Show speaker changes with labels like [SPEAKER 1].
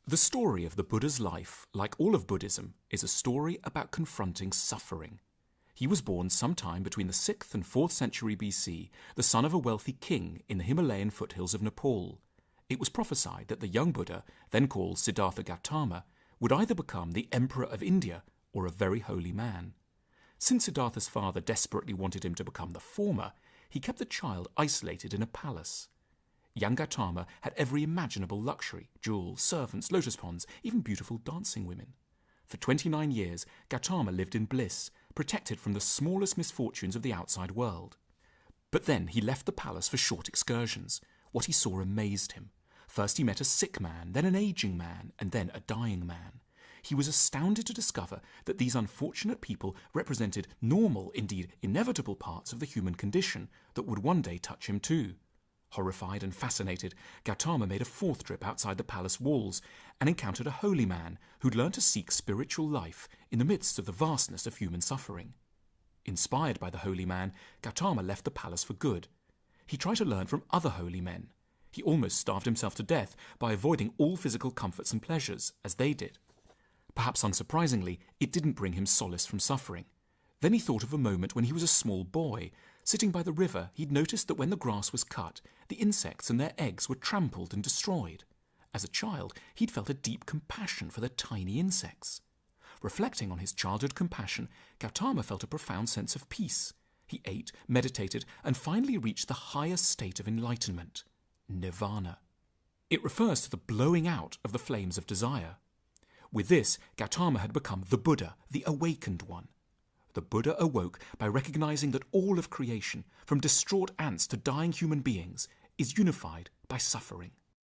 [SPEAKER 1] The story of the Buddha's life, like all of Buddhism, is a story about confronting suffering. He was born sometime between the 6th and 4th century BC, the son of a wealthy king in the Himalayan foothills of Nepal. It was prophesied that the young Buddha, then called Siddhartha Gautama, would either become the emperor of India or a very holy man. Since Siddhartha's father desperately wanted him to become the former, he kept the child isolated in a palace. Young Gautama had every imaginable luxury: jewels, servants, lotus ponds, even beautiful dancing women. For 29 years, Gautama lived in bliss, protected from the smallest misfortunes of the outside world. But then he left the palace for short excursions. What he saw amazed him. First he met a sick man, then an aging man, and then a dying man. He was astounded to discover that these unfortunate people represented normal, indeed inevitable parts of the human condition that would one day touch him too. Horrified and fascinated, Gautama made a 4th trip outside the palace walls and encountered a holy man who'd learned to seek spiritual life in the midst of the vastness of human suffering. Inspired by the holy man, Gautama left the palace for good. He tried to learn from other holy men. He almost starved himself to death by avoiding all physical comforts and pleasures, as they did. Perhaps unsurprisingly, it didn't bring him solace from suffering. Then he thought of a moment when he was a small boy. Sitting by the river, he'd noticed that when the grass was cut, the insects and their eggs were trampled and destroyed. As a child, he'd felt a deep compassion for the tiny insects. Reflecting on his childhood compassion, Gautama felt a profound sense of peace. He ate, meditated, and finally reached the highest state of enlightenment, nirvana. It refers to the blowing out of the flames of desire. With this, Gautama had become the Buddha, the awakened one. The Buddha awoke by recognizing that all of creation, from distraught ants to dying human beings, is unified by suffering.